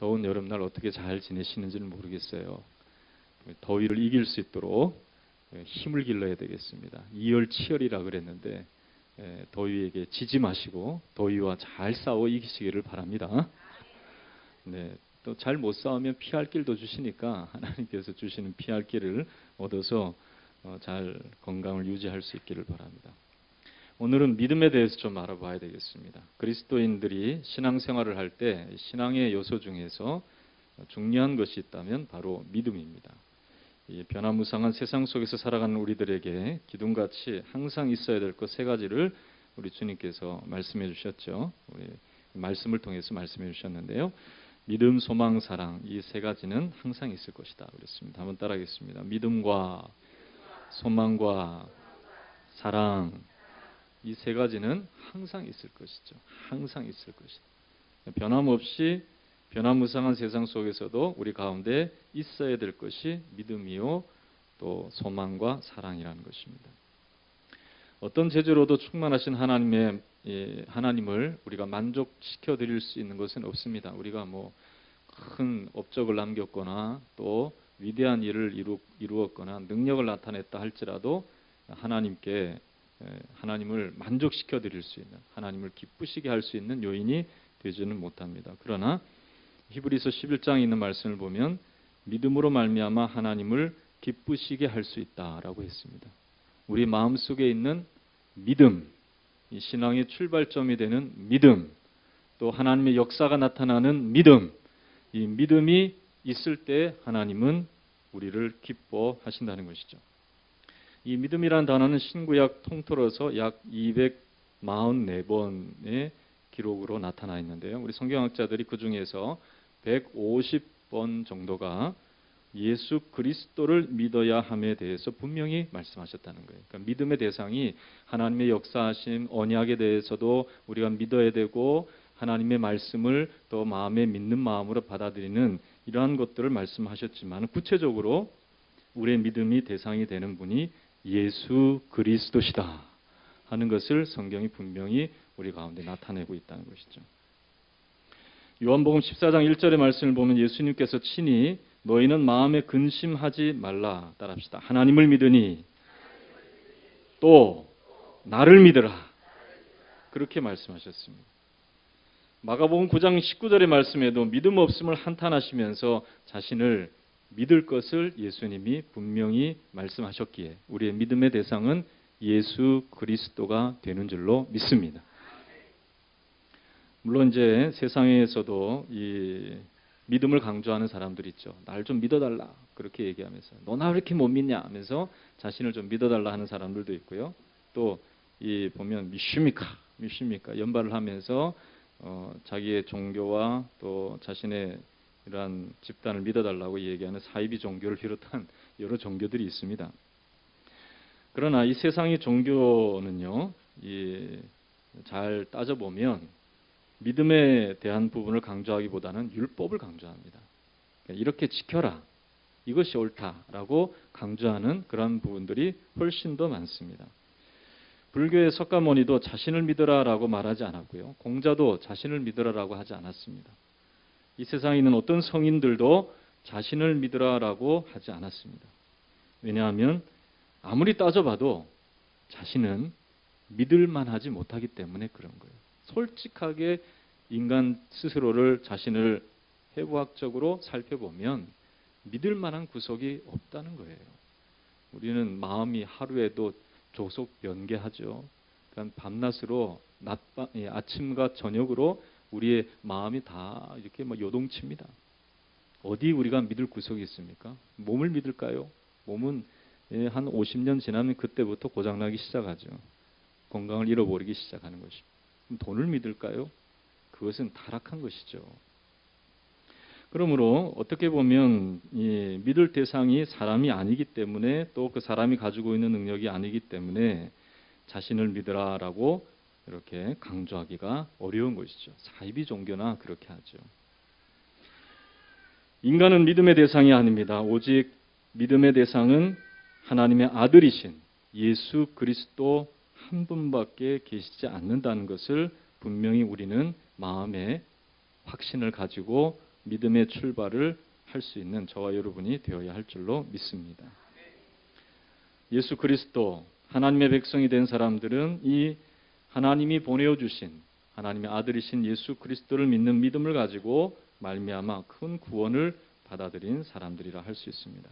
더운 여름날 어떻게 잘 지내시는지는 모르겠어요. 더위를 이길 수 있도록 힘을 길러야 되겠습니다. 이열치열이라 그랬는데 더위에게 지지 마시고 더위와 잘 싸워 이기시기를 바랍니다. 네, 또 잘 못 싸우면 피할 길도 주시니까 하나님께서 주시는 피할 길을 얻어서 잘 건강을 유지할 수 있기를 바랍니다. 오늘은 믿음에 대해서 좀 알아봐야 되겠습니다. 그리스도인들이 신앙생활을 할 때 신앙의 요소 중에서 중요한 것이 있다면 바로 믿음입니다. 이 변화무쌍한 세상 속에서 살아가는 우리들에게 기둥같이 항상 있어야 될 것 세 가지를 우리 주님께서 말씀해 주셨죠. 우리 말씀을 통해서 말씀해 주셨는데요. 믿음, 소망, 사랑 이 세 가지는 항상 있을 것이다 그랬습니다. 한번 따라하겠습니다. 믿음과 소망과 사랑 이 세 가지는 항상 있을 것이죠. 항상 있을 것이다. 변함없이 변화무쌍한 세상 속에서도 우리 가운데 있어야 될 것이 믿음이요 또 소망과 사랑이라는 것입니다. 어떤 재주로도 충만하신 하나님을 우리가 만족시켜 드릴 수 있는 것은 없습니다. 우리가 뭐 큰 업적을 남겼거나 또 위대한 일을 이루었거나 능력을 나타냈다 할지라도 하나님을 만족시켜 드릴 수 있는, 하나님을 기쁘시게 할 수 있는 요인이 되지는 못합니다. 그러나 히브리서 11장에 있는 말씀을 보면 믿음으로 말미암아 하나님을 기쁘시게 할 수 있다라고 했습니다. 우리 마음속에 있는 믿음, 이 신앙의 출발점이 되는 믿음, 또 하나님의 역사가 나타나는 믿음, 이 믿음이 있을 때 하나님은 우리를 기뻐하신다는 것이죠. 이 믿음이라는 단어는 신구약 통틀어서 약 244번의 기록으로 나타나 있는데요. 우리 성경학자들이 그 중에서 150번 정도가 예수 그리스도를 믿어야 함에 대해서 분명히 말씀하셨다는 거예요. 그러니까 믿음의 대상이 하나님의 역사하심, 언약에 대해서도 우리가 믿어야 되고 하나님의 말씀을 또 마음에 믿는 마음으로 받아들이는 이러한 것들을 말씀하셨지만 구체적으로 우리의 믿음이 대상이 되는 분이 예수 그리스도시다 하는 것을 성경이 분명히 우리 가운데 나타내고 있다는 것이죠. 요한복음 14장 1절의 말씀을 보면 예수님께서 친히 너희는 마음에 근심하지 말라 따라합시다. 하나님을 믿으니 또 나를 믿으라. 그렇게 말씀하셨습니다. 마가복음 9장 19절의 말씀에도 믿음 없음을 한탄하시면서 자신을 믿을 것을 예수님이 분명히 말씀하셨기에 우리의 믿음의 대상은 예수 그리스도가 되는 줄로 믿습니다. 물론 이제 세상에서도 이 믿음을 강조하는 사람들이 있죠. 날 좀 믿어달라 그렇게 얘기하면서 너 나 왜 이렇게 못 믿냐 하면서 자신을 좀 믿어달라 하는 사람들도 있고요. 또 이 보면 믿습니까 연발을 하면서 자기의 종교와 또 자신의 이러한 집단을 믿어달라고 얘기하는 사이비 종교를 비롯한 여러 종교들이 있습니다. 그러나 이 세상의 종교는요, 잘 따져보면 믿음에 대한 부분을 강조하기보다는 율법을 강조합니다. 이렇게 지켜라, 이것이 옳다라고 강조하는 그런 부분들이 훨씬 더 많습니다. 불교의 석가모니도 자신을 믿으라라고 말하지 않았고요. 공자도 자신을 믿으라라고 하지 않았습니다. 이 세상에 있는 어떤 성인들도 자신을 믿으라라고 하지 않았습니다. 왜냐하면 아무리 따져봐도 자신은 믿을 만하지 못하기 때문에 그런 거예요. 솔직하게 인간 스스로를 자신을 해부학적으로 살펴보면 믿을 만한 구석이 없다는 거예요. 우리는 마음이 하루에도 조속 변개하죠. 그러니까 밤낮으로 아침과 저녁으로 우리의 마음이 다 이렇게 요동칩니다. 어디 우리가 믿을 구석이 있습니까? 몸을 믿을까요? 몸은 한 50년 지나면 그때부터 고장나기 시작하죠. 건강을 잃어버리기 시작하는 것입니다. 그럼 돈을 믿을까요? 그것은 타락한 것이죠. 그러므로 어떻게 보면 믿을 대상이 사람이 아니기 때문에 또 그 사람이 가지고 있는 능력이 아니기 때문에 자신을 믿으라라고 이렇게 강조하기가 어려운 것이죠. 사이비 종교나 그렇게 하죠. 인간은 믿음의 대상이 아닙니다. 오직 믿음의 대상은 하나님의 아들이신 예수 그리스도 한 분밖에 계시지 않는다는 것을 분명히 우리는 마음에 확신을 가지고 믿음의 출발을 할 수 있는 저와 여러분이 되어야 할 줄로 믿습니다. 예수 그리스도 하나님의 백성이 된 사람들은 이 하나님이 보내어주신 하나님의 아들이신 예수 그리스도를 믿는 믿음을 가지고 말미암아 큰 구원을 받아들인 사람들이라 할 수 있습니다.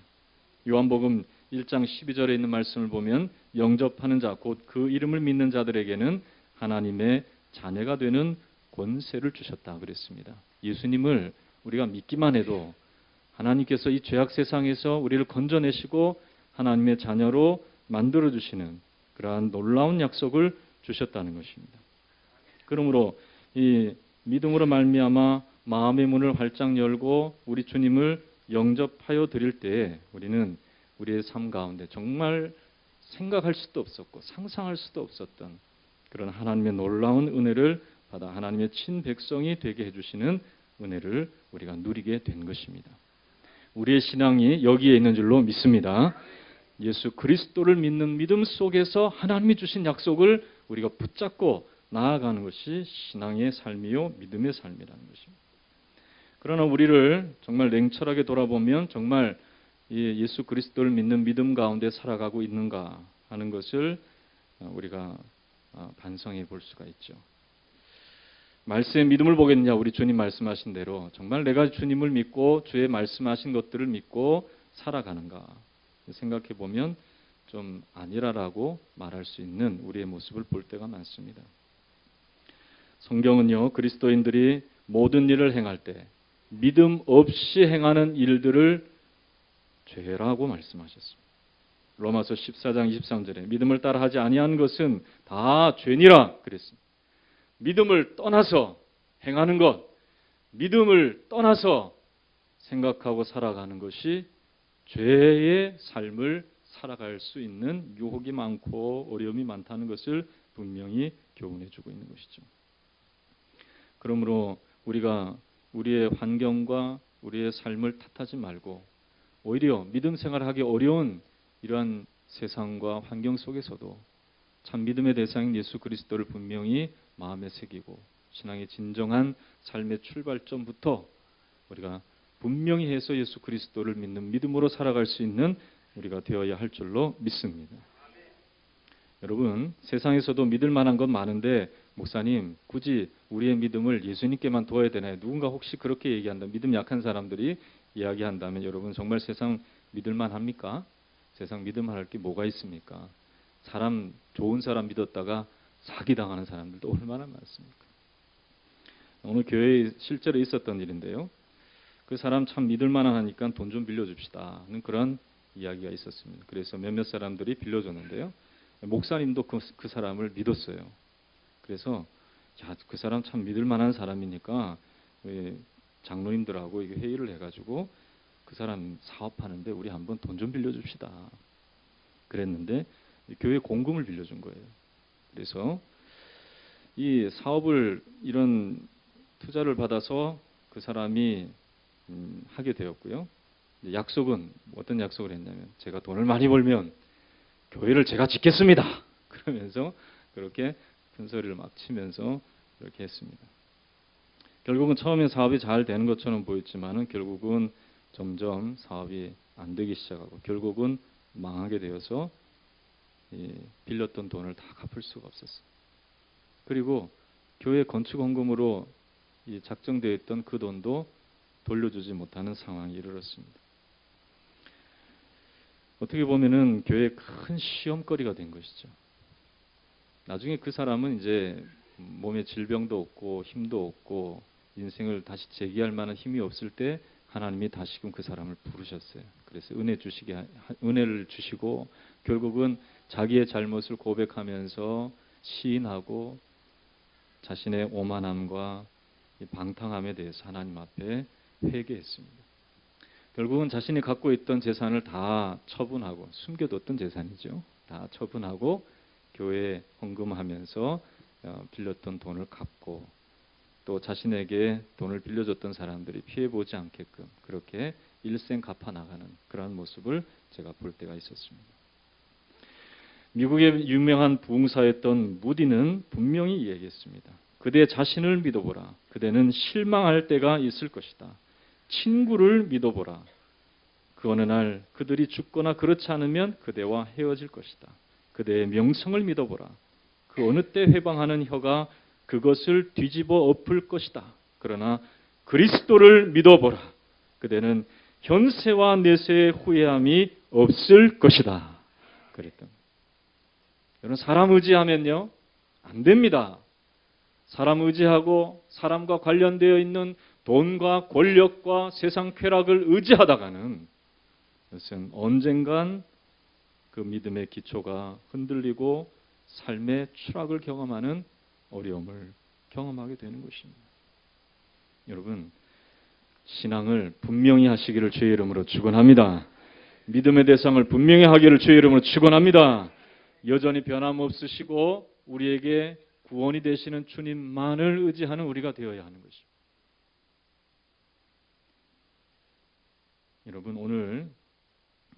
요한복음 1장 12절에 있는 말씀을 보면 영접하는 자, 곧 그 이름을 믿는 자들에게는 하나님의 자녀가 되는 권세를 주셨다 그랬습니다. 예수님을 우리가 믿기만 해도 하나님께서 이 죄악 세상에서 우리를 건져내시고 하나님의 자녀로 만들어주시는 그러한 놀라운 약속을 주셨다는 것입니다. 그러므로 이 믿음으로 말미암아 마음의 문을 활짝 열고 우리 주님을 영접하여 드릴 때에 우리는 우리의 삶 가운데 정말 생각할 수도 없었고 상상할 수도 없었던 그런 하나님의 놀라운 은혜를 받아 하나님의 친백성이 되게 해주시는 은혜를 우리가 누리게 된 것입니다. 우리의 신앙이 여기에 있는 줄로 믿습니다. 예수 그리스도를 믿는 믿음 속에서 하나님이 주신 약속을 우리가 붙잡고 나아가는 것이 신앙의 삶이요 믿음의 삶이라는 것입니다. 그러나 우리를 정말 냉철하게 돌아보면 정말 예수 그리스도를 믿는 믿음 가운데 살아가고 있는가 하는 것을 우리가 반성해 볼 수가 있죠. 말씀의 믿음을 보겠느냐, 우리 주님 말씀하신 대로 정말 내가 주님을 믿고 주의 말씀하신 것들을 믿고 살아가는가 생각해 보면 좀 아니라라고 말할 수 있는 우리의 모습을 볼 때가 많습니다. 성경은요, 그리스도인들이 모든 일을 행할 때 믿음 없이 행하는 일들을 죄라고 말씀하셨습니다. 로마서 14장 23절에 믿음을 따라 하지 아니한 것은 다 죄니라 그랬습니다. 믿음을 떠나서 행하는 것, 믿음을 떠나서 생각하고 살아가는 것이 죄의 삶을 살아갈 수 있는 유혹이 많고 어려움이 많다는 것을 분명히 교훈해 주고 있는 것이죠. 그러므로 우리가 우리의 환경과 우리의 삶을 탓하지 말고 오히려 믿음 생활하기 어려운 이러한 세상과 환경 속에서도 참 믿음의 대상인 예수 그리스도를 분명히 마음에 새기고 신앙의 진정한 삶의 출발점부터 우리가 분명히 해서 예수 그리스도를 믿는 믿음으로 살아갈 수 있는 우리가 되어야 할 줄로 믿습니다. 여러분, 세상에서도 믿을 만한 건 많은데 목사님, 굳이 우리의 믿음을 예수님께만 둬야 되나요? 누군가 혹시 그렇게 얘기한다. 믿음 약한 사람들이 이야기한다면 여러분 정말 세상 믿을 만합니까? 세상 믿음할 게 뭐가 있습니까? 사람, 좋은 사람 믿었다가 사기당하는 사람들도 얼마나 많습니까? 오늘 교회에 실제로 있었던 일인데요. 그 사람 참 믿을 만하니까 돈 좀 빌려줍시다 하는 그런 이야기가 있었습니다. 그래서 몇몇 사람들이 빌려줬는데요. 목사님도 그 사람을 믿었어요. 그래서 야, 그 사람 참 믿을 만한 사람이니까 장로님들하고 회의를 해가지고 그 사람 사업하는데 우리 한번 돈 좀 빌려줍시다. 그랬는데 교회 공금을 빌려준 거예요. 그래서 이 사업을 이런 투자를 받아서 그 사람이 하게 되었고요. 약속은 어떤 약속을 했냐면 제가 돈을 많이 벌면 교회를 제가 짓겠습니다. 그러면서 그렇게 큰 소리를 막 치면서 그렇게 했습니다. 결국은 처음에 사업이 잘 되는 것처럼 보였지만은 결국은 점점 사업이 안 되기 시작하고 결국은 망하게 되어서 빌렸던 돈을 다 갚을 수가 없었어요. 그리고 교회 건축 헌금으로 작정되어 있던 그 돈도 돌려주지 못하는 상황에 이르렀습니다. 어떻게 보면은 교회에 큰 시험거리가 된 것이죠. 나중에 그 사람은 이제 몸에 질병도 없고 힘도 없고 인생을 다시 재기할 만한 힘이 없을 때 하나님이 다시금 그 사람을 부르셨어요. 그래서 은혜를 주시고 결국은 자기의 잘못을 고백하면서 시인하고 자신의 오만함과 방탕함에 대해서 하나님 앞에 회개했습니다. 결국은 자신이 갖고 있던 재산을 다 처분하고 숨겨뒀던 재산이죠. 다 처분하고 교회에 헌금하면서 빌렸던 돈을 갚고 또 자신에게 돈을 빌려줬던 사람들이 피해보지 않게끔 그렇게 일생 갚아나가는 그러한 모습을 제가 볼 때가 있었습니다. 미국의 유명한 부흥사였던 무디는 분명히 얘기했습니다. 그대 자신을 믿어보라. 그대는 실망할 때가 있을 것이다. 친구를 믿어보라. 그 어느 날 그들이 죽거나 그렇지 않으면 그대와 헤어질 것이다. 그대의 명성을 믿어보라. 그 어느 때 회방하는 혀가 그것을 뒤집어 엎을 것이다. 그러나 그리스도를 믿어보라. 그대는 현세와 내세의 후회함이 없을 것이다. 그랬던. 여러분, 사람 의지하면요 안 됩니다. 사람 의지하고 사람과 관련되어 있는 돈과 권력과 세상 쾌락을 의지하다가는 그것은 언젠간 그 믿음의 기초가 흔들리고 삶의 추락을 경험하는 어려움을 경험하게 되는 것입니다. 여러분, 신앙을 분명히 하시기를 주의 이름으로 축원합니다. 믿음의 대상을 분명히 하기를 주의 이름으로 축원합니다. 여전히 변함없으시고 우리에게 구원이 되시는 주님만을 의지하는 우리가 되어야 하는 것입니다. 여러분, 오늘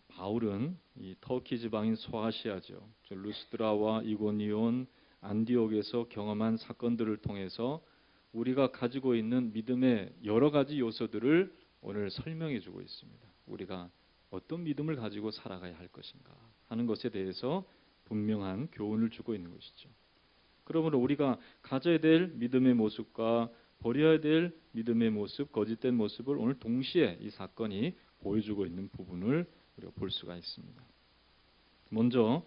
바울은 이 터키 지방인 소아시아죠. 루스드라와 이고니온, 안디옥에서 경험한 사건들을 통해서 우리가 가지고 있는 믿음의 여러 가지 요소들을 오늘 설명해 주고 있습니다. 우리가 어떤 믿음을 가지고 살아가야 할 것인가 하는 것에 대해서 분명한 교훈을 주고 있는 것이죠. 그러므로 우리가 가져야 될 믿음의 모습과 버려야 될 믿음의 모습, 거짓된 모습을 오늘 동시에 이 사건이 보여주고 있는 부분을 우리가 볼 수가 있습니다. 먼저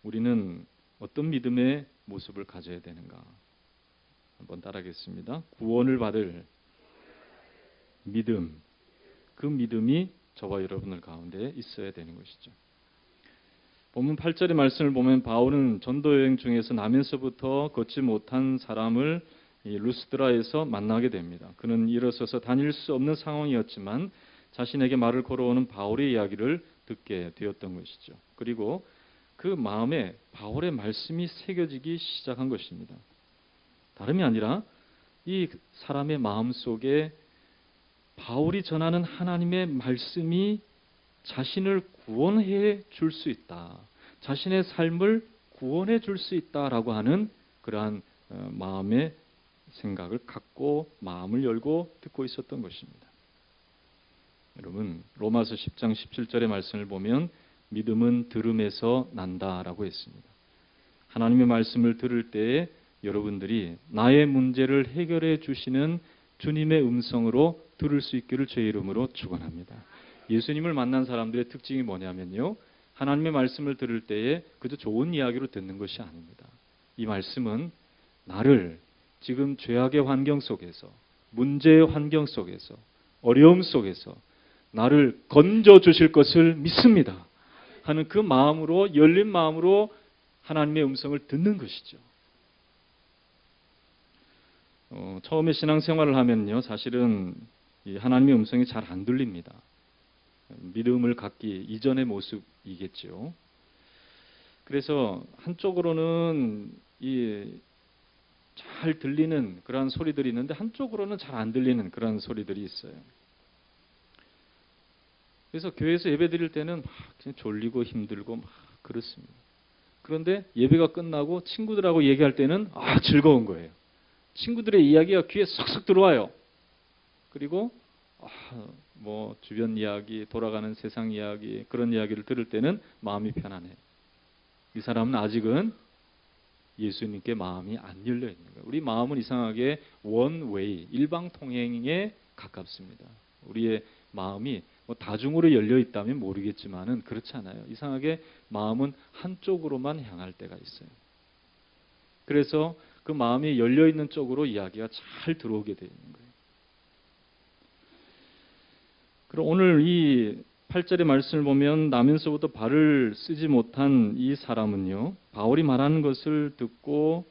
우리는 어떤 믿음의 모습을 가져야 되는가? 한번 따라하겠습니다. 구원을 받을 믿음, 그 믿음이 저와 여러분들 가운데 있어야 되는 것이죠. 본문 8절의 말씀을 보면 바울은 전도 여행 중에서 나면서부터 걷지 못한 사람을 루스드라에서 만나게 됩니다. 그는 일어서서 다닐 수 없는 상황이었지만 자신에게 말을 걸어오는 바울의 이야기를 듣게 되었던 것이죠. 그리고 그 마음에 바울의 말씀이 새겨지기 시작한 것입니다. 다름이 아니라 이 사람의 마음 속에 바울이 전하는 하나님의 말씀이 자신을 구원해 줄 수 있다. 자신의 삶을 구원해 줄 수 있다라고 하는 그러한 마음의 생각을 갖고 마음을 열고 듣고 있었던 것입니다. 여러분, 로마서 10장 17절의 말씀을 보면 믿음은 들음에서 난다라고 했습니다. 하나님의 말씀을 들을 때에 여러분들이 나의 문제를 해결해 주시는 주님의 음성으로 들을 수 있기를 주의 이름으로 축원합니다. 예수님을 만난 사람들의 특징이 뭐냐면요, 하나님의 말씀을 들을 때에 그저 좋은 이야기로 듣는 것이 아닙니다. 이 말씀은 나를 지금 죄악의 환경 속에서, 문제의 환경 속에서, 어려움 속에서 나를 건져 주실 것을 믿습니다 하는 그 마음으로, 열린 마음으로 하나님의 음성을 듣는 것이죠. 처음에 신앙생활을 하면요, 사실은 이 하나님의 음성이 잘 안 들립니다. 믿음을 갖기 이전의 모습이겠죠. 그래서 한쪽으로는 잘 들리는 그러한 소리들이 있는데 한쪽으로는 잘 안 들리는 그러한 소리들이 있어요. 그래서 교회에서 예배 드릴 때는 막 그냥 졸리고 힘들고 막 그렇습니다. 그런데 예배가 끝나고 친구들하고 얘기할 때는 즐거운 거예요. 친구들의 이야기가 귀에 쏙쏙 들어와요. 그리고 주변 이야기, 돌아가는 세상 이야기, 그런 이야기를 들을 때는 마음이 편안해요. 이 사람은 아직은 예수님께 마음이 안 열려 있는 거예요. 우리 마음은 이상하게 원웨이, 일방통행에 가깝습니다. 우리의 마음이 다중으로 열려 있다면 모르겠지만은 그렇지 않아요. 이상하게 마음은 한쪽으로만 향할 때가 있어요. 그래서 그 마음이 열려 있는 쪽으로 이야기가 잘 들어오게 되어 있는 거예요. 그럼 오늘 이 8절의 말씀을 보면 나면서부터 발을 쓰지 못한 이 사람은요, 바울이 말하는 것을 듣고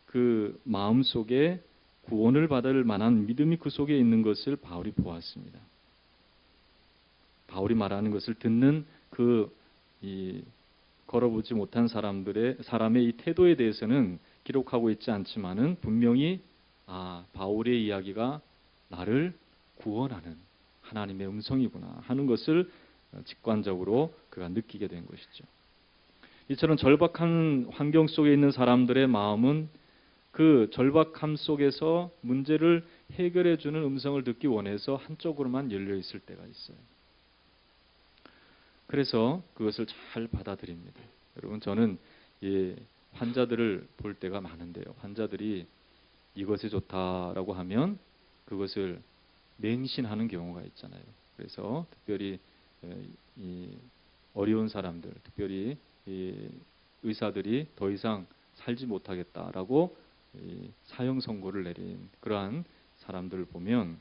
그 마음 속에 구원을 받을 만한 믿음이 그 속에 있는 것을 바울이 보았습니다. 바울이 말하는 것을 듣는 걸어보지 못한 사람의 이 태도에 대해서는 기록하고 있지 않지만은 분명히 바울의 이야기가 나를 구원하는 하나님의 음성이구나 하는 것을 직관적으로 그가 느끼게 된 것이죠. 이처럼 절박한 환경 속에 있는 사람들의 마음은 그 절박함 속에서 문제를 해결해 주는 음성을 듣기 원해서 한쪽으로만 열려 있을 때가 있어요. 그래서 그것을 잘 받아들입니다. 여러분, 저는 환자들을 볼 때가 많은데요. 환자들이 이것이 좋다라고 하면 그것을 맹신하는 경우가 있잖아요. 그래서 특별히 이 어려운 사람들, 특별히 이 의사들이 더 이상 살지 못하겠다라고 사형 선고를 내린 그러한 사람들을 보면,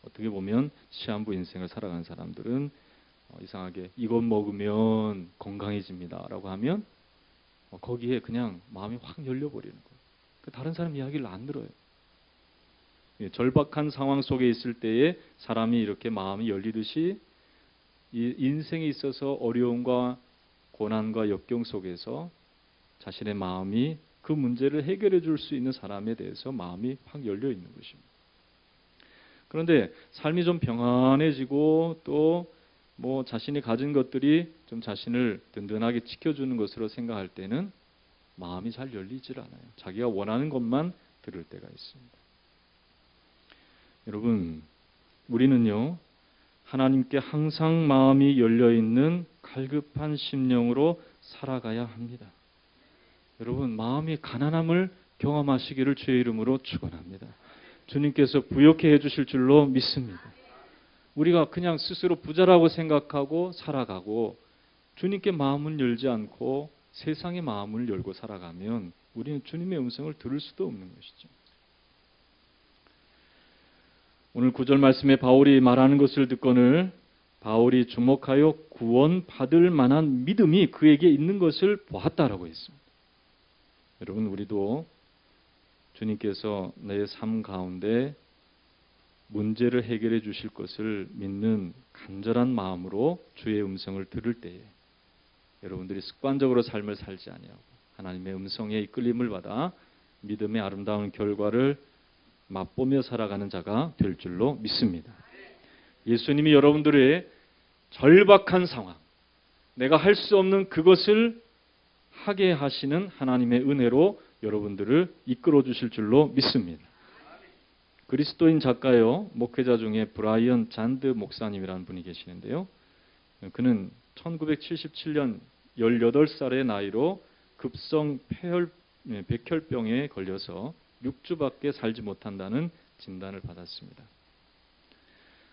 어떻게 보면 시한부 인생을 살아가는 사람들은 이상하게 이것 먹으면 건강해집니다라고 하면 거기에 그냥 마음이 확 열려버리는 거예요. 다른 사람 이야기를 안 들어요. 절박한 상황 속에 있을 때에 사람이 이렇게 마음이 열리듯이 이 인생에 있어서 어려움과 고난과 역경 속에서 자신의 마음이 그 문제를 해결해 줄 수 있는 사람에 대해서 마음이 확 열려 있는 것입니다. 그런데 삶이 좀 평안해지고 또 자신이 가진 것들이 좀 자신을 든든하게 지켜주는 것으로 생각할 때는 마음이 잘 열리질 않아요. 자기가 원하는 것만 들을 때가 있습니다. 여러분, 우리는요, 하나님께 항상 마음이 열려있는 갈급한 심령으로 살아가야 합니다. 여러분, 마음이 가난함을 경험하시기를 주의 이름으로 축원합니다. 주님께서 부욕해 주실 줄로 믿습니다. 우리가 그냥 스스로 부자라고 생각하고 살아가고 주님께 마음을 열지 않고 세상의 마음을 열고 살아가면 우리는 주님의 음성을 들을 수도 없는 것이죠. 오늘 9절 말씀에 바울이 말하는 것을 듣거늘 바울이 주목하여 구원받을 만한 믿음이 그에게 있는 것을 보았다라고 했습니다. 여러분, 우리도 주님께서 내 삶 가운데 문제를 해결해 주실 것을 믿는 간절한 마음으로 주의 음성을 들을 때에 여러분들이 습관적으로 삶을 살지 아니하고 하나님의 음성에 이끌림을 받아 믿음의 아름다운 결과를 맛보며 살아가는 자가 될 줄로 믿습니다. 예수님이 여러분들의 절박한 상황, 내가 할 수 없는 그것을 하게 하시는 하나님의 은혜로 여러분들을 이끌어 주실 줄로 믿습니다. 그리스도인 작가요, 목회자 중에 브라이언 잔드 목사님이라는 분이 계시는데요. 그는 1977년 18살의 나이로 급성 백혈병에 걸려서 6주밖에 살지 못한다는 진단을 받았습니다.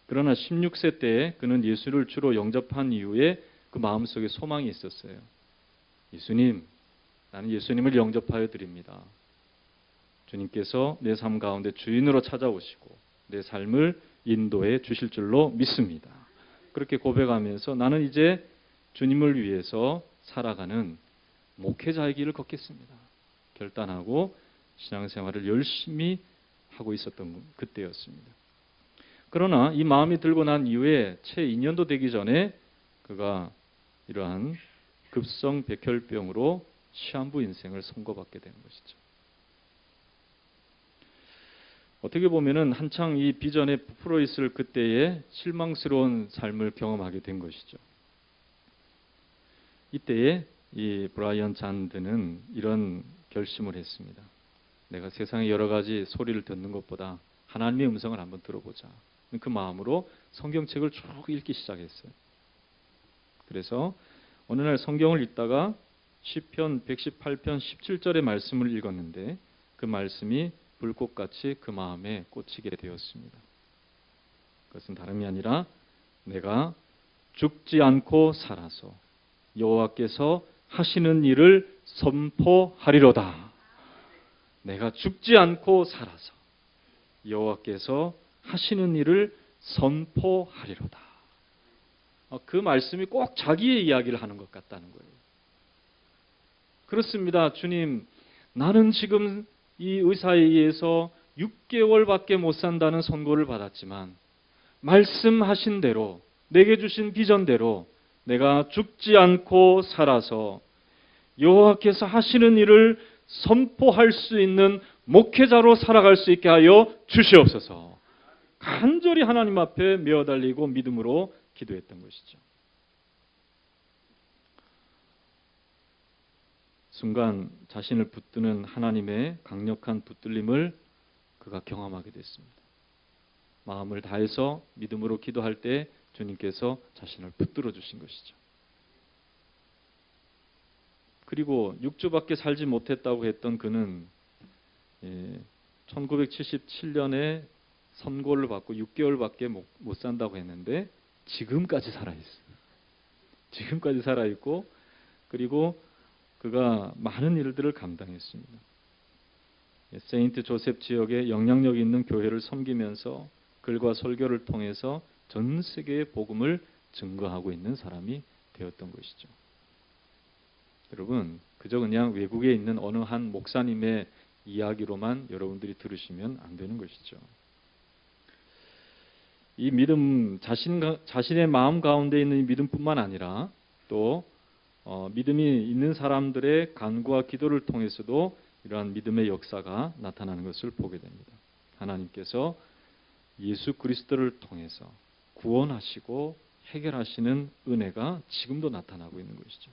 그러나 16세 때 그는 예수를 주로 영접한 이후에 그 마음속에 소망이 있었어요. 예수님, 나는 예수님을 영접하여 드립니다. 주님께서 내 삶 가운데 주인으로 찾아오시고 내 삶을 인도해 주실 줄로 믿습니다. 그렇게 고백하면서 나는 이제 주님을 위해서 살아가는 목회자의 길을 걷겠습니다. 결단하고 신앙생활을 열심히 하고 있었던 그때였습니다. 그러나 이 마음이 들고 난 이후에 채 2년도 되기 전에 그가 이러한 급성 백혈병으로 시한부 인생을 선고받게 되는 것이죠. 어떻게 보면은 한창 이 비전에 부풀어 있을 그때에 실망스러운 삶을 경험하게 된 것이죠. 이때에 이 브라이언 잔드는 이런 결심을 했습니다. 내가 세상의 여러 가지 소리를 듣는 것보다 하나님의 음성을 한번 들어보자. 그 마음으로 성경책을 쭉 읽기 시작했어요. 그래서 어느 날 성경을 읽다가 시편 118편 17절의 말씀을 읽었는데 그 말씀이 불꽃같이 그 마음에 꽂히게 되었습니다. 그것은 다름이 아니라 내가 죽지 않고 살아서 여호와께서 하시는 일을 선포하리로다. 내가 죽지 않고 살아서 여호와께서 하시는 일을 선포하리로다. 그 말씀이 꼭 자기의 이야기를 하는 것 같다는 거예요. 그렇습니다. 주님, 나는 지금 이 의사에 의해서 6개월밖에 못 산다는 선고를 받았지만 말씀하신 대로 내게 주신 비전대로 내가 죽지 않고 살아서 여호와께서 하시는 일을 선포할 수 있는 목회자로 살아갈 수 있게 하여 주시옵소서. 간절히 하나님 앞에 메어달리고 믿음으로 기도했던 것이죠. 순간 자신을 붙드는 하나님의 강력한 붙들림을 그가 경험하게 됐습니다. 마음을 다해서 믿음으로 기도할 때 주님께서 자신을 붙들어 주신 것이죠. 그리고 6주밖에 살지 못했다고 했던 그는 1977년에 선고를 받고 6개월밖에 못 산다고 했는데 지금까지 살아있어요. 지금까지 살아있고 그리고 그가 많은 일들을 감당했습니다. 세인트 조셉 지역에 영향력 있는 교회를 섬기면서 글과 설교를 통해서 전 세계의 복음을 증거하고 있는 사람이 되었던 것이죠. 여러분, 그저 그냥 외국에 있는 어느 한 목사님의 이야기로만 여러분들이 들으시면 안 되는 것이죠. 이 믿음, 자신의 마음 가운데 있는 이 믿음뿐만 아니라 또 믿음이 있는 사람들의 간구와 기도를 통해서도 이러한 믿음의 역사가 나타나는 것을 보게 됩니다. 하나님께서 예수 그리스도를 통해서 구원하시고 해결하시는 은혜가 지금도 나타나고 있는 것이죠.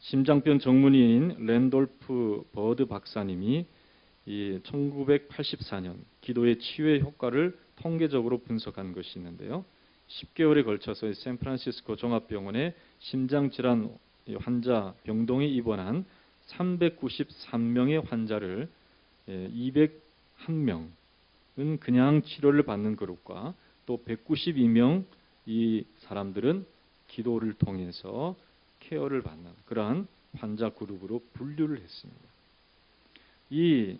심장병 전문의인 랜돌프 버드 박사님이 이 1984년 기도의 치유의 효과를 통계적으로 분석한 것이 있는데요. 10개월에 걸쳐서 샌프란시스코 종합병원에 심장질환 환자 병동에 입원한 393명의 환자를 201명은 그냥 치료를 받는 그룹과 또 192명 이 사람들은 기도를 통해서 케어를 받는 그러한 환자 그룹으로 분류를 했습니다. 이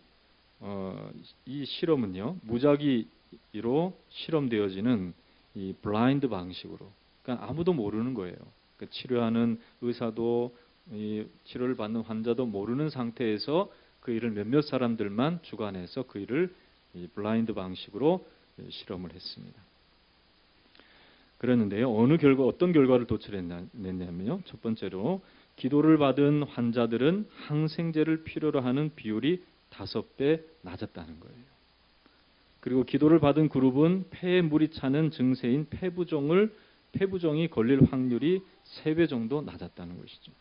실험은요, 무작위로 실험되어지는 이 블라인드 방식으로, 그러니까 아무도 모르는 거예요. 그러니까 치료하는 의사도 이 치료를 받는 환자도 모르는 상태에서 그 일을 몇몇 사람들만 주관해서 그 일을 이 블라인드 방식으로 실험을 했습니다. 그랬는데요, 어떤 결과를 도출했냐면요, 첫 번째로 기도를 받은 환자들은 항생제를 필요로 하는 비율이 5배 낮았다는 거예요. 그리고 기도를 받은 그룹은 폐에 물이 차는 증세인 폐부종이 걸릴 확률이 3배 정도 낮았다는 것이죠.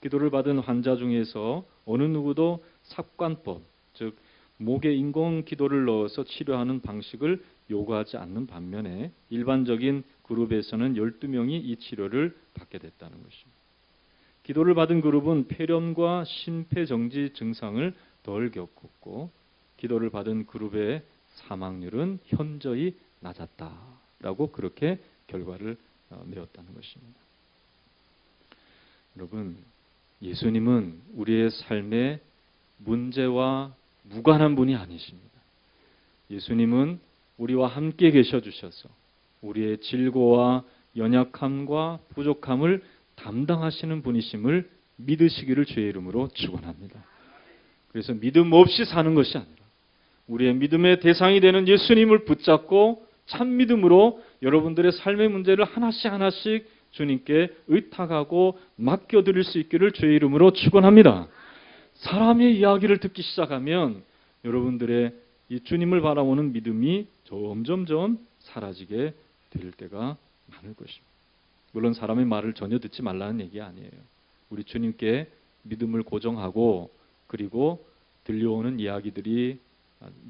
기도를 받은 환자 중에서 어느 누구도 삽관법, 즉 목에 인공 기도를 넣어서 치료하는 방식을 요구하지 않는 반면에 일반적인 그룹에서는 12명이 이 치료를 받게 됐다는 것입니다. 기도를 받은 그룹은 폐렴과 심폐정지 증상을 덜 겪었고 기도를 받은 그룹의 사망률은 현저히 낮았다라고 그렇게 결과를 내었다는 것입니다. 여러분, 예수님은 우리의 삶의 문제와 무관한 분이 아니십니다. 예수님은 우리와 함께 계셔 주셔서 우리의 질고와 연약함과 부족함을 담당하시는 분이심을 믿으시기를 주의 이름으로 축원합니다. 그래서 믿음 없이 사는 것이 아니라 우리의 믿음의 대상이 되는 예수님을 붙잡고 참 믿음으로 여러분들의 삶의 문제를 하나씩 주님께 의탁하고 맡겨드릴 수 있기를 주의 이름으로 축원합니다. 사람의 이야기를 듣기 시작하면 여러분들의 이 주님을 바라보는 믿음이 점점 사라지게 될 때가 많을 것입니다. 물론 사람의 말을 전혀 듣지 말라는 얘기 아니에요. 우리 주님께 믿음을 고정하고 그리고 들려오는 이야기들이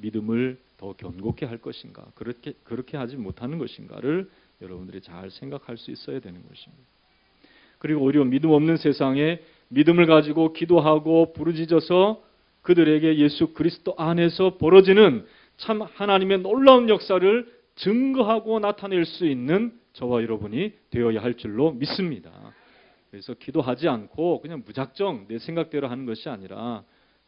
믿음을 더 견고케 할 것인가, 그렇게 하지 못하는 것인가를 여러분들이 잘 생각할 수 있어야 되는 것입니다. 그리고 오히려 믿음 없는 세상에 믿음을 가지고 기도하고 부르짖어서 그들에게 예수 그리스도 안에서 벌어지는 참 하나님의 놀라운 역사를 증거하고 나타낼 수 있는 저와 여러분이 되어야 할 줄로 믿습니다. 그래서 기도하지 않고 그냥 무작정 내 생각대로 하는 것이 아니라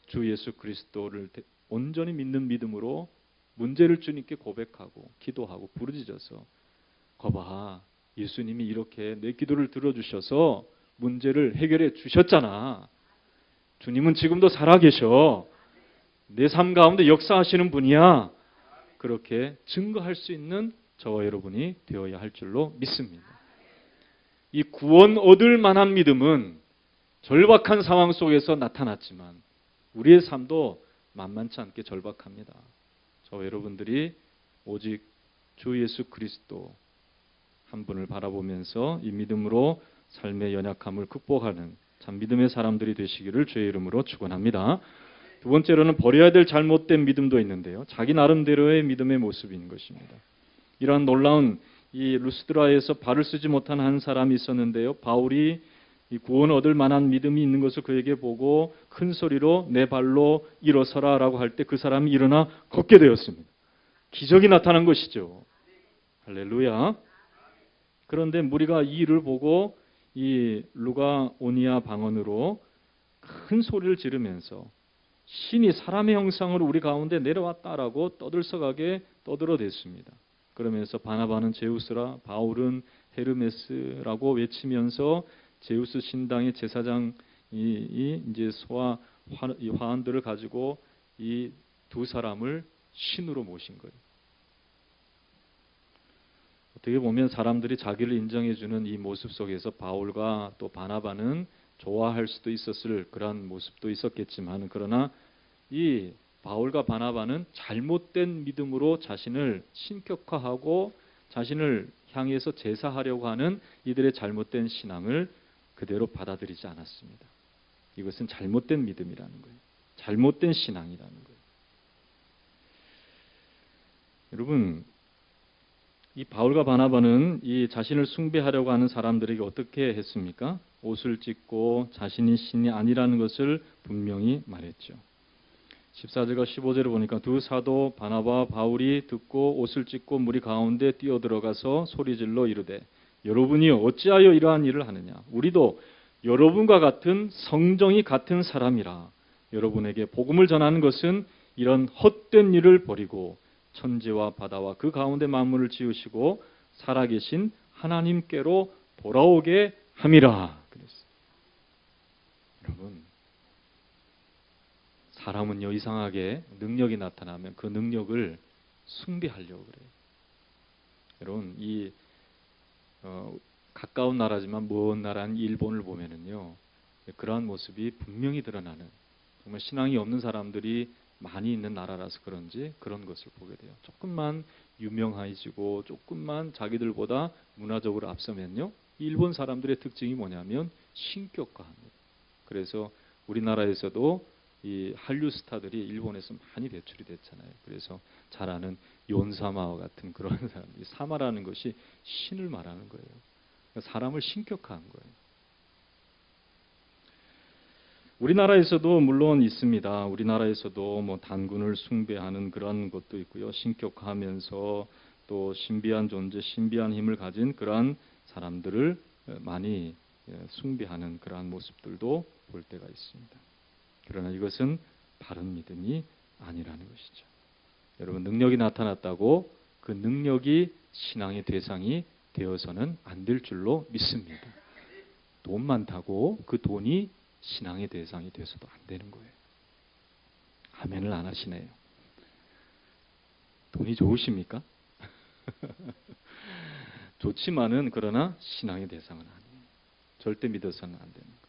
주 예수 그리스도를 온전히 믿는 믿음으로 문제를 주님께 고백하고 기도하고 부르짖어서 거봐, 예수님이 이렇게 내 기도를 들어주셔서 문제를 해결해 주셨잖아. 주님은 지금도 살아계셔. 내 삶 가운데 역사하시는 분이야. 그렇게 증거할 수 있는 저와 여러분이 되어야 할 줄로 믿습니다. 이 구원 얻을 만한 믿음은 절박한 상황 속에서 나타났지만 우리의 삶도 만만치 않게 절박합니다. 저와 여러분들이 오직 주 예수 그리스도 한 분을 바라보면서 이 믿음으로 삶의 연약함을 극복하는 참 믿음의 사람들이 되시기를 주의 이름으로 축원합니다. 두 번째로는 버려야 될 잘못된 믿음도 있는데요. 자기 나름대로의 믿음의 모습인 것입니다. 이러한 놀라운 이 루스드라에서 발을 쓰지 못한 한 사람이 있었는데요. 바울이 이 구원을 얻을 만한 믿음이 있는 것을 그에게 보고 큰 소리로 내 발로 일어서라라고 할 때 그 사람이 일어나 걷게 되었습니다. 기적이 나타난 것이죠. 할렐루야. 그런데 무리가 이 일을 보고 이 루가오니아 방언으로 큰 소리를 지르면서 신이 사람의 형상으로 우리 가운데 내려왔다라고 떠들썩하게 떠들어댔습니다. 그러면서 바나바는 제우스라 바울은 헤르메스라고 외치면서 제우스 신당의 제사장이 이제 이 화환들을 가지고 이 두 사람을 신으로 모신 거예요. 어떻게 보면 사람들이 자기를 인정해주는 이 모습 속에서 바울과 또 바나바는 좋아할 수도 있었을 그러한 모습도 있었겠지만, 그러나 이 바울과 바나바는 잘못된 믿음으로 자신을 신격화하고 자신을 향해서 제사하려고 하는 이들의 잘못된 신앙을 그대로 받아들이지 않았습니다. 이것은 잘못된 믿음이라는 거예요. 잘못된 신앙이라는 거예요. 여러분, 이 바울과 바나바는 이 자신을 숭배하려고 하는 사람들에게 어떻게 했습니까? 옷을 찢고 자신이 신이 아니라는 것을 분명히 말했죠. 14절과 15절을 보니까 두 사도 바나바와 바울이 듣고 옷을 찢고 무리 가운데 뛰어들어가서 소리질러 이르되 여러분이 어찌하여 이러한 일을 하느냐? 우리도 여러분과 같은 성정이 같은 사람이라. 여러분에게 복음을 전하는 것은 이런 헛된 일을 버리고 천지와 바다와 그 가운데 만물을 지으시고 살아계신 하나님께로 돌아오게 함이라. 그랬어요. 여러분, 사람은요 이상하게 능력이 나타나면 그 능력을 숭배하려고 그래요. 여러분, 이 가까운 나라지만 먼 나라인 일본을 보면은요 그러한 모습이 분명히 드러나는, 정말 신앙이 없는 사람들이 많이 있는 나라라서 그런지 그런 것을 보게 돼요. 조금만 유명해지고 조금만 자기들보다 문화적으로 앞서면요 일본 사람들의 특징이 뭐냐면 신격화합니다. 그래서 우리나라에서도 이 한류 스타들이 일본에서 많이 배출이 됐잖아요. 그래서 잘 아는 연사마와 같은 그런 사람, 이 사마라는 것이 신을 말하는 거예요. 사람을 신격화한 거예요. 우리나라에서도 물론 있습니다. 우리나라에서도 뭐 단군을 숭배하는 그런 것도 있고요. 신격화하면서 또 신비한 존재, 신비한 힘을 가진 그러한 사람들을 많이 숭배하는 그러한 모습들도 볼 때가 있습니다. 그러나 이것은 바른 믿음이 아니라는 것이죠. 여러분, 능력이 나타났다고 그 능력이 신앙의 대상이 되어서는 안 될 줄로 믿습니다. 돈 많다고 그 돈이 신앙의 대상이 돼서도 안 되는 거예요. 아멘을 안 하시네요. 돈이 좋으십니까? 좋지만은 그러나 신앙의 대상은 아니에요. 절대 믿어서는 안 되는 거예요.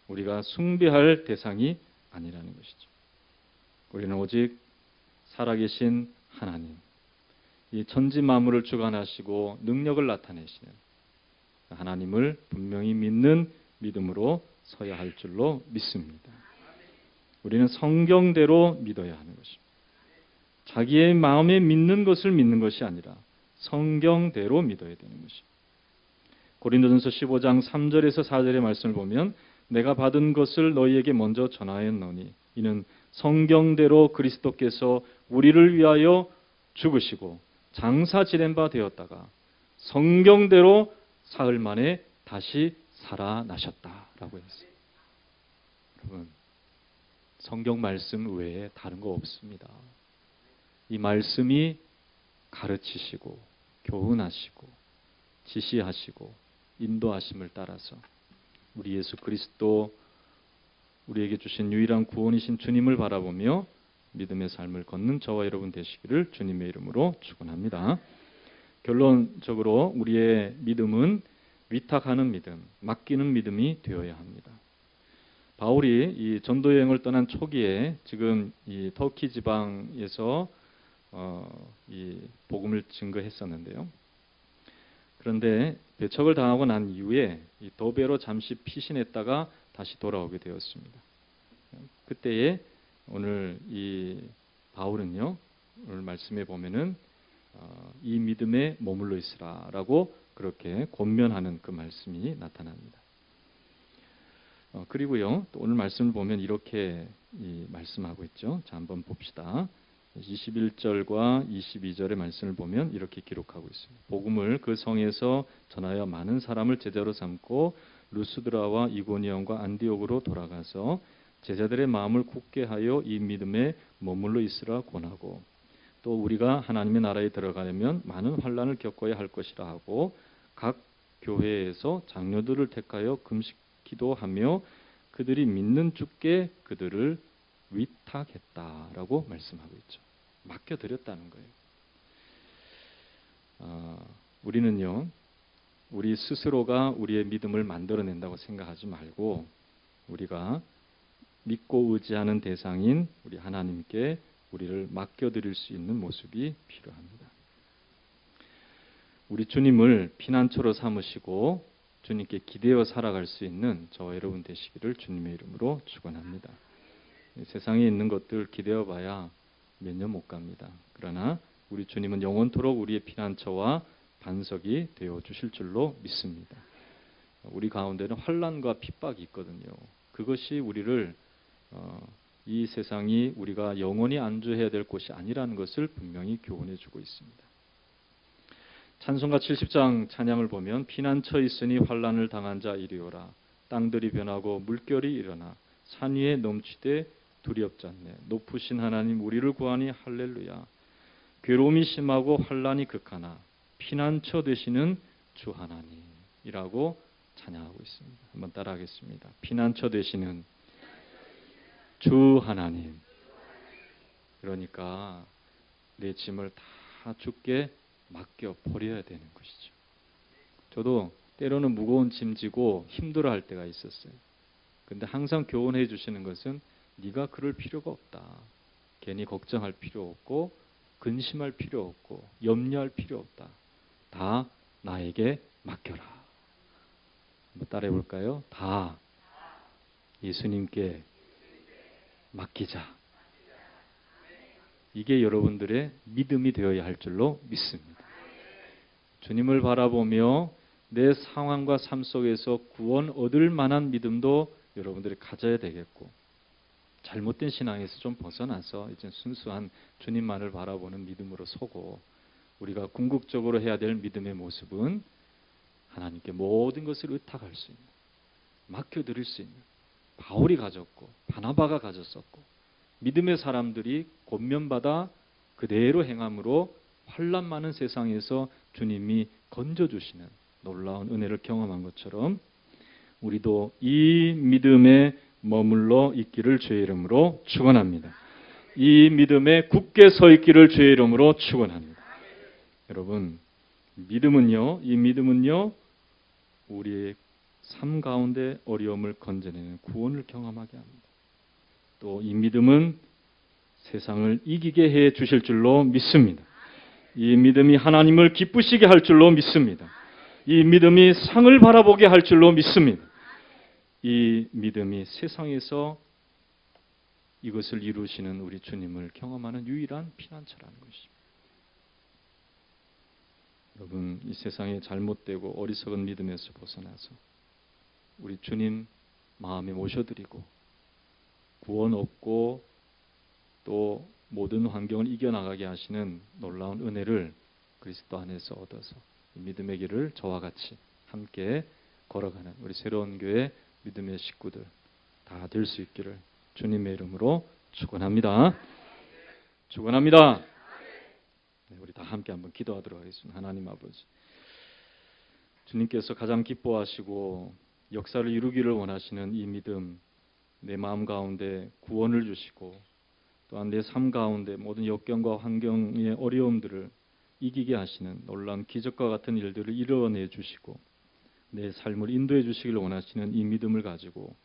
우리가 숭배할 대상이 아니라는 것이죠. 우리는 오직 살아계신 하나님, 이 천지 만물을 주관하시고 능력을 나타내시는 하나님을 분명히 믿는 믿음으로 서야 할 줄로 믿습니다. 우리는 성경대로 믿어야 하는 것입니다. 자기의 마음에 믿는 것을 믿는 것이 아니라 성경대로 믿어야 되는 것입니다. 고린도전서 15장 3절에서 4절의 말씀을 보면 내가 받은 것을 너희에게 먼저 전하였노니 이는 성경대로 그리스도께서 우리를 위하여 죽으시고 장사 지낸 바 되었다가 성경대로 사흘 만에 다시 살아나셨다라고 했어요. 여러분, 성경 말씀 외에 다른 거 없습니다. 이 말씀이 가르치시고 교훈하시고 지시하시고 인도하심을 따라서 우리 예수 그리스도 우리에게 주신 유일한 구원이신 주님을 바라보며 믿음의 삶을 걷는 저와 여러분 되시기를 주님의 이름으로 축원합니다. 결론적으로 우리의 믿음은 위탁하는 믿음, 맡기는 믿음이 되어야 합니다. 바울이 이 전도 여행을 떠난 초기에 지금 이 터키 지방에서 이 복음을 증거했었는데요. 그런데 배척을 당하고 난 이후에 이 도베로 잠시 피신했다가 다시 돌아오게 되었습니다. 그때에 오늘 이 바울은요, 오늘 말씀에 보면은 이 믿음에 머물러 있으라라고 그렇게 권면하는 그 말씀이 나타납니다. 그리고요, 또 오늘 말씀을 보면 이렇게 말씀하고 있죠. 자, 한번 봅시다. 21절과 22절의 말씀을 보면 이렇게 기록하고 있습니다. 복음을 그 성에서 전하여 많은 사람을 제자로 삼고 루스드라와 이고니온과 안디옥으로 돌아가서 제자들의 마음을 굳게 하여 이 믿음에 머물러 있으라 권하고, 또 우리가 하나님의 나라에 들어가려면 많은 환난을 겪어야 할 것이라 하고, 각 교회에서 장로들을 택하여 금식 기도하며 그들이 믿는 주께 그들을 위탁했다라고 말씀하고 있죠. 맡겨드렸다는 거예요. 우리는요, 우리 스스로가 우리의 믿음을 만들어낸다고 생각하지 말고 우리가 믿고 의지하는 대상인 우리 하나님께 우리를 맡겨드릴 수 있는 모습이 필요합니다. 우리 주님을 피난처로 삼으시고 주님께 기대어 살아갈 수 있는 저와 여러분 되시기를 주님의 이름으로 축원합니다. 세상에 있는 것들 기대어 봐야 몇 년 못 갑니다. 그러나 우리 주님은 영원토록 우리의 피난처와 반석이 되어 주실 줄로 믿습니다. 우리 가운데는 환난과 핍박이 있거든요. 그것이 우리를 이 세상이 우리가 영원히 안주해야 될 곳이 아니라는 것을 분명히 교훈해 주고 있습니다. 찬송가 70장 찬양을 보면 피난처 있으니 환난을 당한 자 이리오라. 땅들이 변하고 물결이 일어나 산 위에 넘치되 두렵지 않네. 높으신 하나님 우리를 구하니 할렐루야. 괴로움이 심하고 환난이 극하나 피난처 되시는 주 하나님이라고 찬양하고 있습니다. 한번 따라하겠습니다. 피난처 되시는 주 하나님. 그러니까 내 짐을 다 주께 맡겨 버려야 되는 것이죠. 저도 때로는 무거운 짐 지고 힘들어할 때가 있었어요. 근데 항상 교훈해 주시는 것은 네가 그럴 필요가 없다. 괜히 걱정할 필요 없고 근심할 필요 없고 염려할 필요 없다. 다 나에게 맡겨라. 한번 따라해 볼까요? 다 예수님께 맡기자. 이게 여러분들의 믿음이 되어야 할 줄로 믿습니다. 주님을 바라보며 내 상황과 삶 속에서 구원 얻을 만한 믿음도 여러분들이 가져야 되겠고, 잘못된 신앙에서 좀 벗어나서 이제 순수한 주님만을 바라보는 믿음으로 서고, 우리가 궁극적으로 해야 될 믿음의 모습은 하나님께 모든 것을 의탁할 수 있는, 맡겨드릴 수 있는, 바울이 가졌고 바나바가 가졌었고 믿음의 사람들이 권면받아 그대로 행함으로 환난 많은 세상에서 주님이 건져주시는 놀라운 은혜를 경험한 것처럼 우리도 이 믿음에 머물러 있기를 주의 이름으로 축원합니다. 이 믿음에 굳게 서 있기를 주의 이름으로 축원합니다. 여러분, 믿음은요, 이 믿음은요, 우리의 삶 가운데 어려움을 건져내는 구원을 경험하게 합니다. 또 이 믿음은 세상을 이기게 해 주실 줄로 믿습니다. 이 믿음이 하나님을 기쁘시게 할 줄로 믿습니다. 이 믿음이 상을 바라보게 할 줄로 믿습니다. 이 믿음이 세상에서 이것을 이루시는 우리 주님을 경험하는 유일한 피난처라는 것입니다. 여러분, 이 세상에 잘못되고 어리석은 믿음에서 벗어나서 우리 주님 마음에 모셔드리고 구원 얻고 또 모든 환경을 이겨나가게 하시는 놀라운 은혜를 그리스도 안에서 얻어서 믿음의 길을 저와 같이 함께 걸어가는 우리 새로운 교회 믿음의 식구들 다 될 수 있기를 주님의 이름으로 축원합니다. 축원합니다. 네, 우리 다 함께 한번 기도하도록 하겠습니다. 하나님 아버지, 주님께서 가장 기뻐하시고 역사를 이루기를 원하시는 이 믿음, 내 마음 가운데 구원을 주시고 또한 내 삶 가운데 모든 역경과 환경의 어려움들을 이기게 하시는 놀라운 기적과 같은 일들을 이뤄내 주시고 내 삶을 인도해 주시길 원하시는 이 믿음을 가지고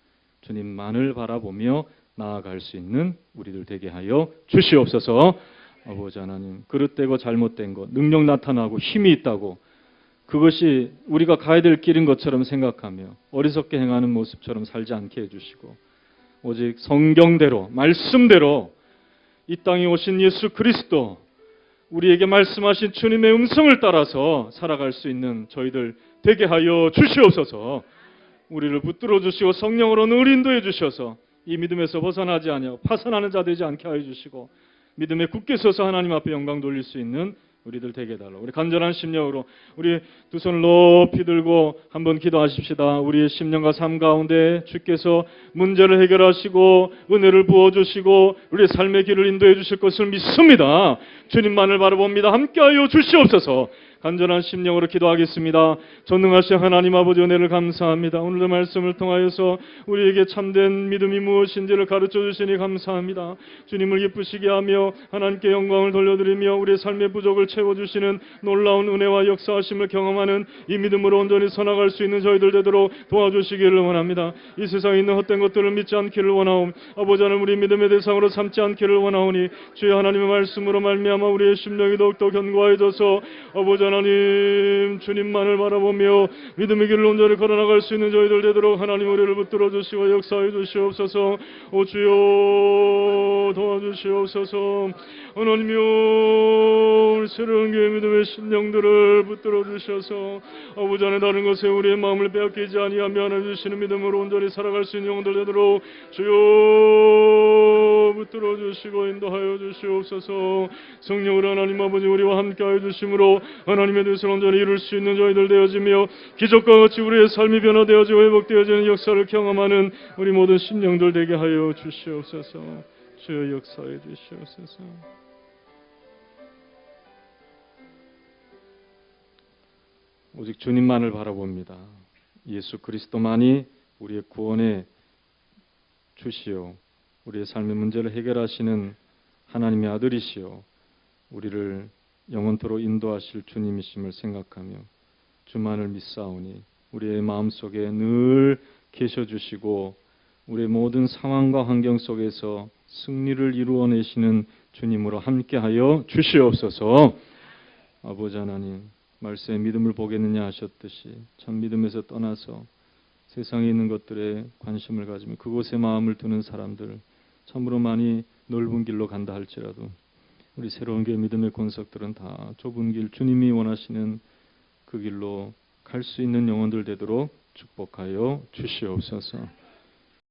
주님만을 바라보며 나아갈 수 있는 우리들 되게 하여 주시옵소서. 아버지 하나님, 그릇되고 잘못된 것, 능력 나타나고 힘이 있다고 그것이 우리가 가야 될 길인 것처럼 생각하며 어리석게 행하는 모습처럼 살지 않게 해주시고 오직 성경대로, 말씀대로 이 땅에 오신 예수 그리스도, 우리에게 말씀하신 주님의 음성을 따라서 살아갈 수 있는 저희들 되게 하여 주시옵소서. 우리를 붙들어 주시고 성령으로 늘 인도해 주셔서 이 믿음에서 벗어나지 아니하고 파산하는 자 되지 않게 하여 주시고 믿음에 굳게 서서 하나님 앞에 영광 돌릴 수 있는 우리들 되게 해달라. 우리 간절한 심령으로 우리 두 손을 높이 들고 한번 기도하십시다. 우리의 심령과 삶 가운데 주께서 문제를 해결하시고 은혜를 부어주시고 우리의 삶의 길을 인도해 주실 것을 믿습니다. 주님만을 바라봅니다. 함께하여 주시옵소서. 간절한 심령으로 기도하겠습니다. 전능하신 하나님 아버지 은혜를 감사합니다. 오늘의 말씀을 통하여서 우리에게 참된 믿음이 무엇인지를 가르쳐 주시니 감사합니다. 주님을 기쁘시게 하며 하나님께 영광을 돌려드리며 우리의 삶의 부족을 채워주시는 놀라운 은혜와 역사하심을 경험하는 이 믿음으로 온전히 서나갈 수 있는 저희들 되도록 도와주시기를 원합니다. 이 세상에 있는 헛된 것들을 믿지 않기를 원하오니 아버지 하나님 우리 믿음의 대상으로 삼지 않기를 원하오니 주의 하나님의 말씀으로 말미암아 우리의 심령이 더욱더 견고해져서 아버지 하나님 주님만을 바라보며 믿음의 길을 온전히 걸어나갈 수 있는 저희들 되도록 하나님 우리를 붙들어 주시고 역사해 주시옵소서. 오 주여 도와주시옵소서. 하나님이여 새로운 교회 믿음의 심령들을 붙들어 주셔서 아버지 안에 다른 것에 우리의 마음을 빼앗기지 아니하며 하나 주시는 믿음으로 온전히 살아갈 수 있는 영혼들 되도록 주여 붙들어 주시고 인도하여 주시옵소서. 성령으로 하나님 아버지 우리와 함께하여 주심으로 하나님의 뜻을 온전히 이룰 수 있는 저희들 되어지며 기적과 같이 우리의 삶이 변화되어지고 회복되어지는 역사를 경험하는 우리 모든 심령들 되게 하여 주시옵소서. 주여 역사해 주시옵소서. 오직 주님만을 바라봅니다. 예수 그리스도만이 우리의 구원의 주시오, 우리의 삶의 문제를 해결하시는 하나님의 아들이시오, 우리를 영원토록 인도하실 주님이심을 생각하며 주만을 믿사오니 우리의 마음속에 늘 계셔주시고 우리의 모든 상황과 환경 속에서 승리를 이루어내시는 주님으로 함께하여 주시옵소서. 아버지 하나님, 말씀에 믿음을 보겠느냐 하셨듯이 참 믿음에서 떠나서 세상에 있는 것들에 관심을 가지며 그곳에 마음을 두는 사람들 참으로 많이 넓은 길로 간다 할지라도 우리 새로운 교회 믿음의 권석들은 다 좁은 길, 주님이 원하시는 그 길로 갈 수 있는 영혼들 되도록 축복하여 주시옵소서.